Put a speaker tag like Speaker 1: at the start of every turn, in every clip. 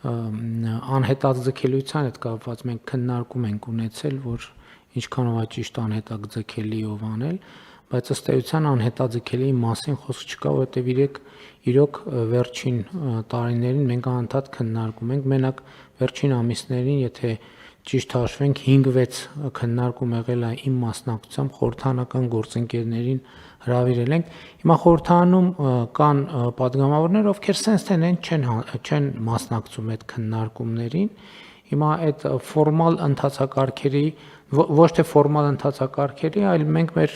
Speaker 1: անհետաձգելիության հետ կապված մենք քննարկում ենք ունեցել, որ ինչքանով է ճիշտ անհետաձգելիով անել, բայց ըստ էության անհետաձգելի մասին խոսք չկա, որովհետև իրոք վերջին տարիներին մենք անդադ քննարկում ենք, մենակ վերջին ամիսներին, եթե ճիշտ հաշվենք 5-6 քննարկում եղել է իմ մասնակցությամբ խորհրդանական գործընկերներին հրավիրել ենք։ Հիմա խորհրդանում կան падգամավորներ, ովքեր sense թե չեն մասնակցում այդ քննարկումներին։ Հիմա այդ ֆորմալ ընթացակարգերի ոչ թե ֆորմալ ընթացակարգերի, այլ մենք մեր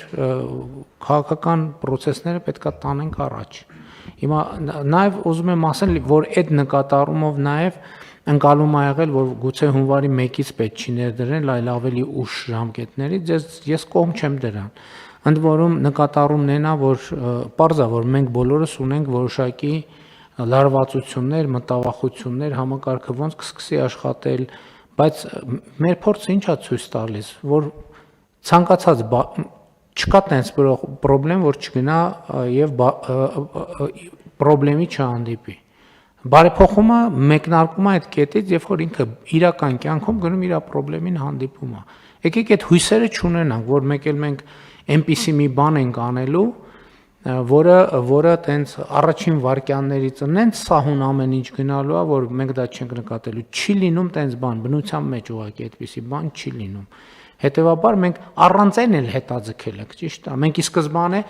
Speaker 1: քաղաքական process-ները պետքա տանենք առաջ։ Հիմա նաև ուզում եմ ասել, որ այդ նկատառումով նաև ընկալում ա եղել, որ գուցե հունվարի 1-ից պետք չի ներդրել, այլ ավելի ուշ ժամկետներից, ես կողմ չեմ դրան։ Ընդ որում նկատառումն այն է, որ պարզ է, որ մենք բոլորս ունենք որոշակի լարվածություններ, մտավախություններ, համակարգը ոնց կսկսի աշխատել, բայց մեր փորձը ինչ է ցույց տալիս, որ ցանկացած չկա տենց պրոբլեմ, որ չգնա եւ պրոբլեմի չհանդիպի։ Բարեփոխումը մեկնարկում է այդ կետից, երբ որ ինքը իրական կյանքում գնում իր պրոբլեմին հանդիպում է։ Եկեք այդ հույսերը չունենանք, որ մեկ էլ մենք այնպիսի մի բան ենք անելու, որը տենց առաջին վարքյաններից նենց սահուն ամեն ինչ գնալու է, որ մենք դա չենք նկատելու։ Չի լինում տենց բան, բնության մեջ ուղղակի այդպիսի բան չի լինում։ Հետևաբար մենք առանց այն էլ հետաձգել ենք, ճիշտ է։ Մենք ի սկզբանե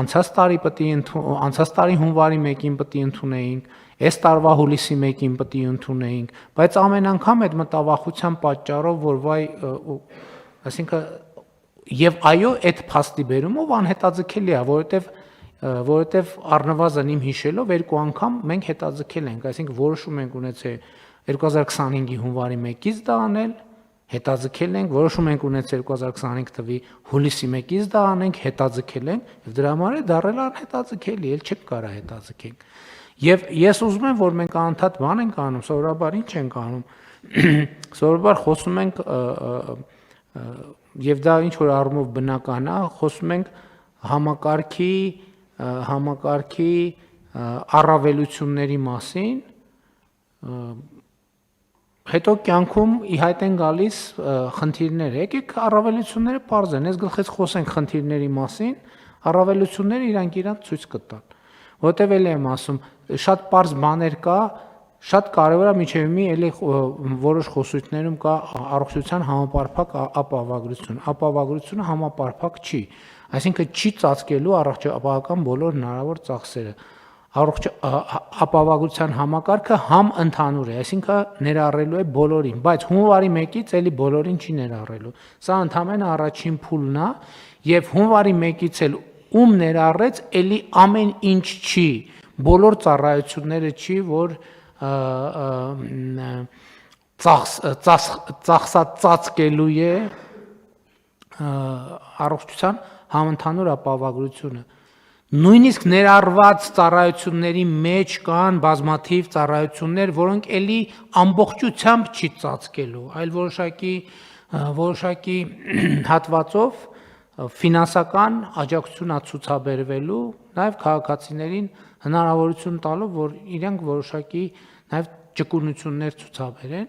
Speaker 1: անցած տարի հունվարի 1-ին պետք է ընդունեինք, այս տարվա հուլիսի 1-ին պետք է ընդունեինք, բայց ամեն անգամ այդ մտավախության պատճառով, որ վայ, այսինքն եւ այո, այդ փաստի բերումով անհետաձգելի է, որովհետեւ առնվազն իմ հիշելով 2 անգամ մենք հետաձգել ենք, այսինքն որոշում ենք ունեցել 2025-ի հունվարի 1-ից դա անել, հետաձգել ենք, որոշում ենք ունեցել 2025 թվականի հուլիսի 1-ից դա անենք, հետաձգել ենք, եւ դրա համար է դառել անհետաձգելի, ել չենք կարա հետաձգենք։ Եվ ես ուզում եմ, որ մենք անդադ բան ենք անում, սովորաբար ինչ ենք անում։ Սովորաբար խոսում ենք եւ դա ինչ որ առումով բնական է, խոսում ենք համակարգի առավելությունների մասին, հետո կյանքում ի հայտ են գալիս խնդիրներ։ Եկեք առավելությունները պարզ են, ես գլխից խոսենք խնդիրների մասին, առավելությունները իրանք ցույց կտան։ Որտեւ էլ եմ ասում, շատ պարզ բաներ կա, շատ կարևոր է միջև մի էլի որոշ խոսույթներում կա առողջության համապարփակ ապահովագրությունը համապարփակ չի, այսինքն չի ծածկելու առողջապահական բոլոր հնարավոր ծախսերը։ Ապահովագրության համակարգը համընդհանուր է, այսինքն ներառելու է բոլորին, բայց հունվարի 1-ից էլի բոլորին չի ներառելու։ Սա ընդհանրապես առաջին փուլն է, եւ հունվարի 1-ից էլ ում ներառեց, էլի ամեն ինչ չի, բոլոր ծառայությունները չի, որ ծախսածածկելու է առողջության համընդհանուր ապահովագրությունը։ Նույնիսկ ներառված ծառայությունների մեջ կան բազմաթիվ ծառայություններ, որոնք էլի ամբողջությամբ չի ծածկելու, այլ որոշակի հատվածով ֆինանսական աջակցություն ցուցաբերվելու, նաև քաղաքացիներին հնարավորություն տալով, որ իրենք որոշակի նաև ճկունություններ ցուցաբերեն,